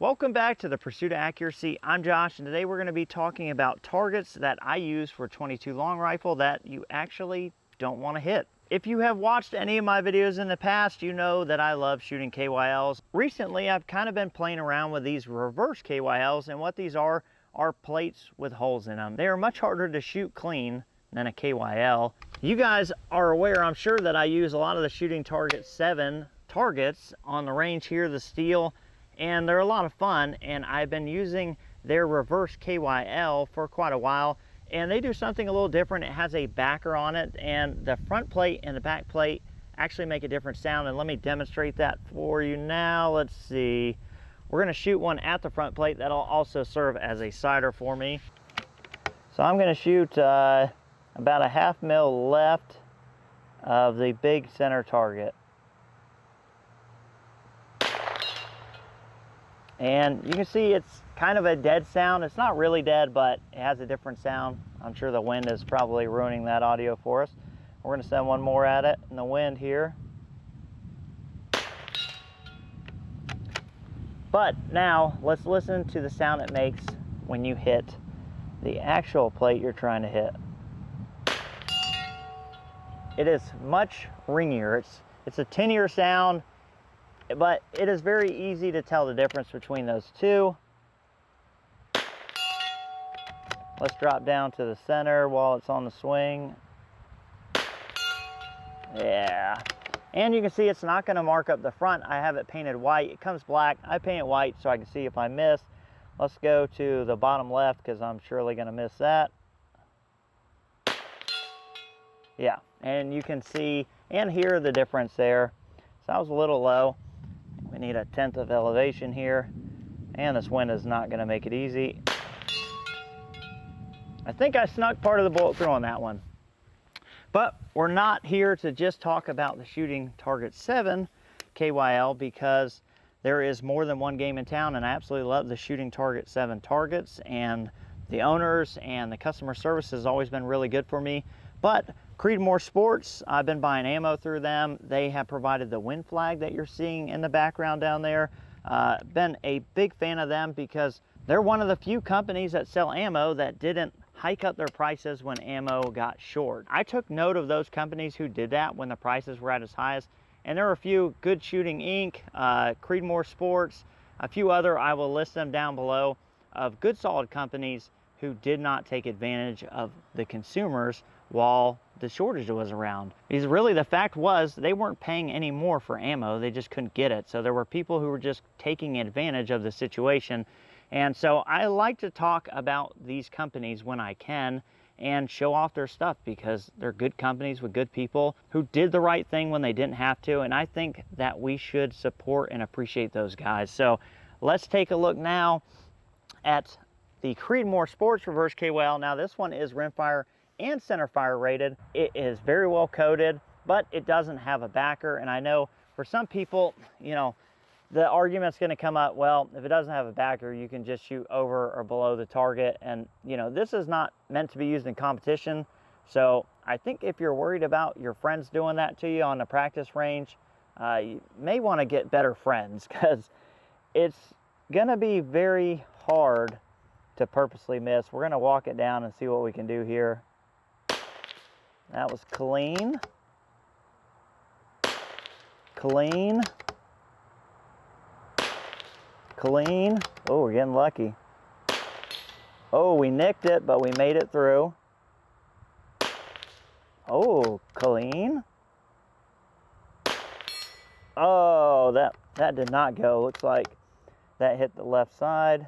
Welcome back to the Pursuit of Accuracy. I'm Josh, and today we're going to be talking about targets that I use for 22 long rifle that you actually don't want to hit. If you have watched any of my videos in the past, you know that I love shooting KYLs. Recently, I've kind of been playing around with these reverse KYLs, and what these are plates with holes in them. They are much harder to shoot clean than a KYL. You guys are aware, I'm sure, that I use a lot of the Shooting Target 7 targets on the range here, the steel, and they're a lot of fun, and I've been using their reverse KYL for quite a while, and they do something a little different. It has a backer on it, and the front plate and the back plate actually make a different sound, and let me demonstrate that for you now. Let's see. We're gonna shoot one at the front plate that'll also serve as a sighter for me. So I'm gonna shoot about a 1/2 mil left of the big center target. And you can see it's kind of a dead sound. It's not really dead, but it has a different sound. I'm sure the wind is probably ruining that audio for us. We're gonna send one more at it in the wind here. But now let's listen to the sound it makes when you hit the actual plate you're trying to hit. It is much ringier. It's a tinier sound, but it is very easy to tell the difference between those two. Let's drop down to the center while it's on the swing. Yeah. And you can see it's not gonna mark up the front. I have it painted white. It comes black. I paint it white so I can see if I miss. Let's go to the bottom left because I'm surely gonna miss that. Yeah, and you can see and hear the difference there. So I was a little low. We need 1/10 of elevation here, and this wind is not going to make it easy. I think I snuck part of the bullet through on that one. But we're not here to just talk about the Shooting Target 7 KYL, because there is more than one game in town, and I absolutely love the Shooting Target 7 targets, and the owners and the customer service has always been really good for me. But Creedmoor Sports, I've been buying ammo through them. They have provided the wind flag that you're seeing in the background down there. Been a big fan of them because they're one of the few companies that sell ammo that didn't hike up their prices when ammo got short. I took note of those companies who did that when the prices were at its highest, and there are a few, Good Shooting Inc., Creedmoor Sports, a few other, I will list them down below, of good solid companies who did not take advantage of the consumers while the shortage was around. Because really the fact was they weren't paying any more for ammo, they just couldn't get it. So there were people who were just taking advantage of the situation. And so I like to talk about these companies when I can and show off their stuff, because they're good companies with good people who did the right thing when they didn't have to. And I think that we should support and appreciate those guys. So let's take a look now at the Creedmoor Sports Reverse KYL. Now this one is rimfire and centerfire rated. It is very well coated, but it doesn't have a backer. And I know for some people, you know, the argument's gonna come up, well, if it doesn't have a backer, you can just shoot over or below the target. And you know, this is not meant to be used in competition. So I think if you're worried about your friends doing that to you on the practice range, you may wanna get better friends, because it's gonna be very hard to purposely miss. We're gonna walk it down and see what we can do here. That was clean. Clean. Clean. Oh, we're getting lucky. Oh, we nicked it, but we made it through. Oh, clean. Oh, that did not go. Looks like that hit the left side.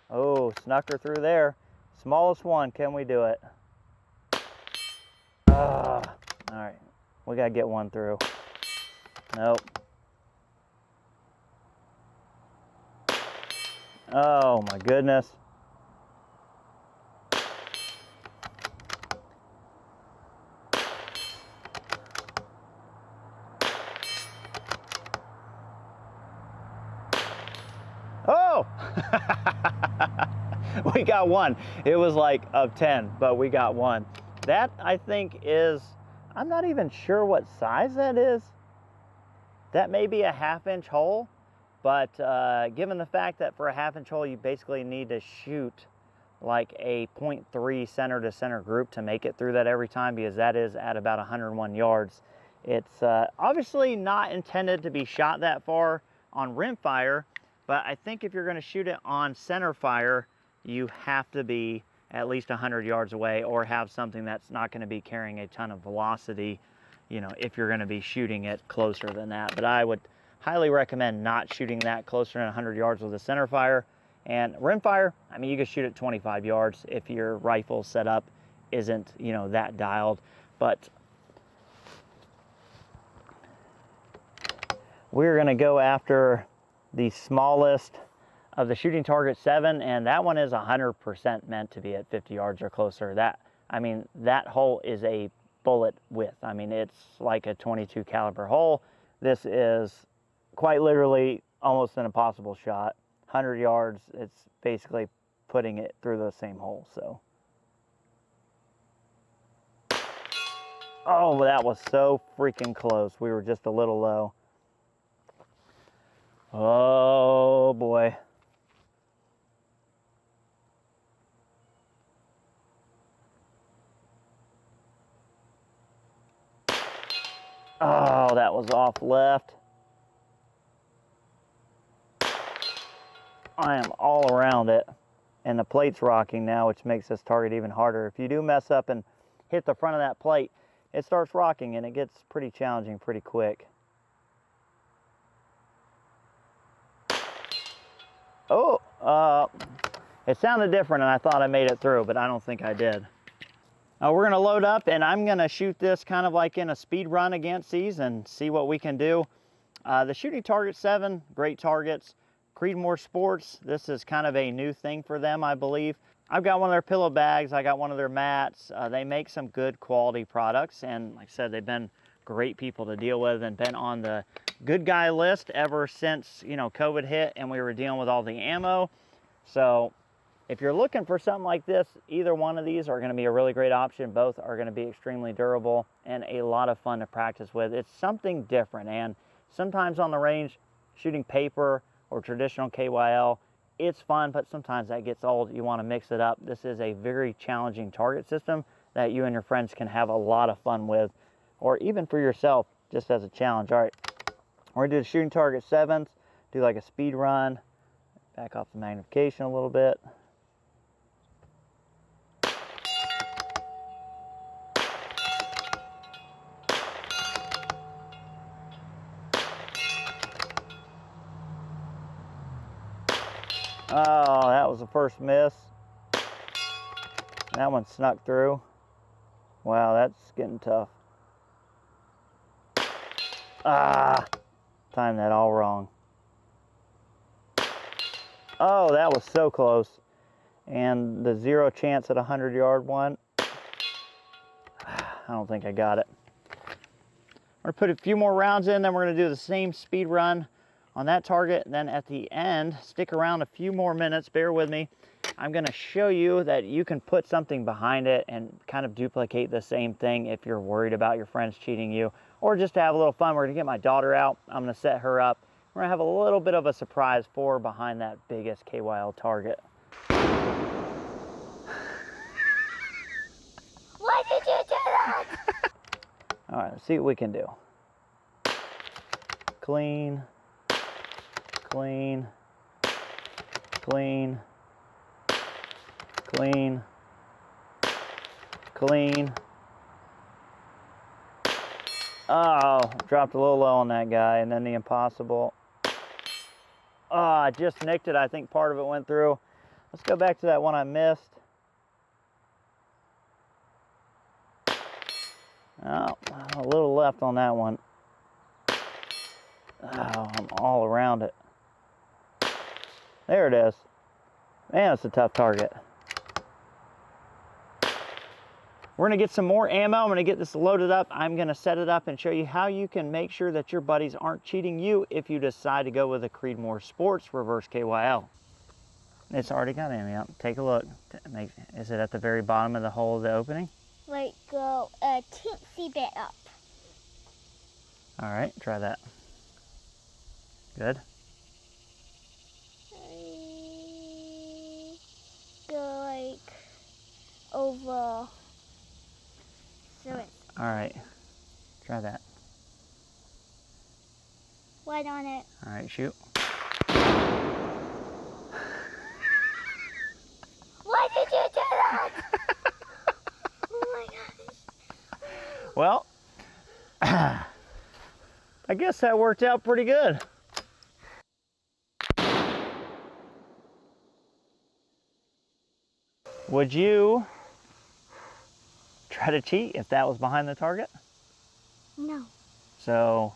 Oh, snuck her through there. Smallest one, can we do it? All right, we gotta get one through. Nope. Oh my goodness. Oh! We got one. It was like of 10, but we got one. That, I think, is, I'm not even sure what size that is. That may be a 1/2 inch hole. But given the fact that for a 1/2 inch hole, you basically need to shoot like a 0.3 center to center group to make it through that every time, because that is at about 101 yards. It's obviously not intended to be shot that far on rim fire, but I think if you're going to shoot it on center fire, you have to be at least 100 yards away, or have something that's not going to be carrying a ton of velocity, you know, if you're going to be shooting it closer than that. But I would highly recommend not shooting that closer than 100 yards with a center fire. And rim fire, I mean, you can shoot at 25 yards if your rifle setup isn't, you know, that dialed. But we're going to go after the smallest of the shooting target 7, and that one is 100% meant to be at 50 yards or closer. That, I mean, that hole is a bullet width. I mean, it's like a 22 caliber hole. This is quite literally almost an impossible shot. 100 yards, it's basically putting it through the same hole. So, oh, that was so freaking close. We were just a little low. Oh boy. Oh, that was off left. I am all around it, and the plate's rocking now, which makes this target even harder. If you do mess up and hit the front of that plate, it starts rocking and it gets pretty challenging pretty quick. Oh, it sounded different and I thought I made it through, but I don't think I did. We're gonna load up and I'm gonna shoot this kind of like in a speed run against these and see what we can do. The shooting target 7, great targets. Creedmoor Sports, this is kind of a new thing for them, I believe. I've got one of their pillow bags, I got one of their mats. They make some good quality products, and like I said, they've been great people to deal with and been on the good guy list ever since, you know, COVID hit and we were dealing with all the ammo. So if you're looking for something like this, either one of these are going to be a really great option. Both are going to be extremely durable and a lot of fun to practice with. It's something different, and sometimes on the range, shooting paper or traditional KYL, it's fun, but sometimes that gets old. You want to mix it up. This is a very challenging target system that you and your friends can have a lot of fun with, or even for yourself, just as a challenge. All right, we're going to do the shooting target 7s, do like a speed run, back off the magnification a little bit. Oh, that was the first miss. That one snuck through. Wow, that's getting tough. Ah, timed that all wrong. Oh, that was so close. And the 0 chance at a 100-yard one, I don't think I got it. We're gonna put a few more rounds in, then we're gonna do the same speed run on that target. And then at the end, stick around a few more minutes, bear with me. I'm gonna show you that you can put something behind it and kind of duplicate the same thing if you're worried about your friends cheating you, or just to have a little fun. We're gonna get my daughter out. I'm gonna set her up. We're gonna have a little bit of a surprise for her behind that biggest KYL target. Why did you do that? All right, let's see what we can do. Clean, clean, clean, clean, clean. Oh, dropped a little low on that guy, and then the impossible. Oh, I just nicked it. I think part of it went through. Let's go back to that one I missed. Oh, a little left on that one. Oh, I'm all around it. There it is. Man, it's a tough target. We're gonna get some more ammo. I'm gonna get this loaded up. I'm gonna set it up and show you how you can make sure that your buddies aren't cheating you if you decide to go with a Creedmoor Sports Reverse KYL. It's already got ammo. Take a look. Is it at the very bottom of the hole of the opening? Like go a teensy bit up. All right, try that. Good. over. So it's All right, try that. right on it. All right, shoot. Why did you do that? Oh my gosh. Well, I guess that worked out pretty good. Would you try to cheat if that was behind the target? No. So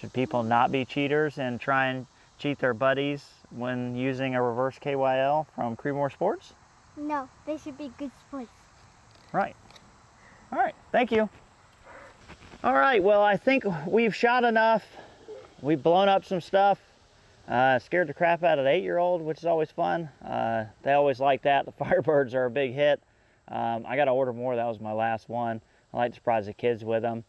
should people not be cheaters and try and cheat their buddies when using a reverse KYL from Creedmoor Sports? No, they should be good sports. Right. All right, thank you. All right, well, I think we've shot enough. We've blown up some stuff. Scared the crap out of the 8-year-old, which is always fun. They always like that. The Firebirds are a big hit. I got to order more. That was my last one. I like to surprise the kids with them.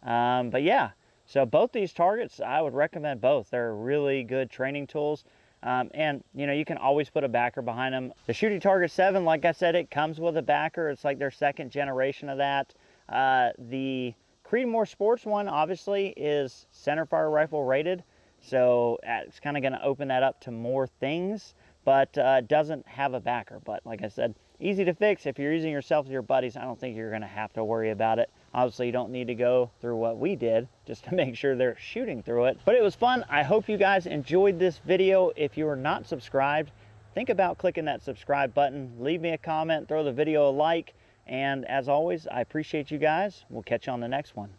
But yeah, so both these targets, I would recommend both. They're really good training tools. And you know, you can always put a backer behind them. The Shooting Target 7, like I said, it comes with a backer. It's like their second generation of that. The Creedmoor Sports one, obviously, is centerfire rifle rated. So it's kind of going to open that up to more things, but doesn't have a backer. But like I said, easy to fix. If you're using yourself with your buddies, I don't think you're going to have to worry about it. Obviously, you don't need to go through what we did just to make sure they're shooting through it. But it was fun. I hope you guys enjoyed this video. If you are not subscribed, think about clicking that subscribe button. Leave me a comment, throw the video a like. And as always, I appreciate you guys. We'll catch you on the next one.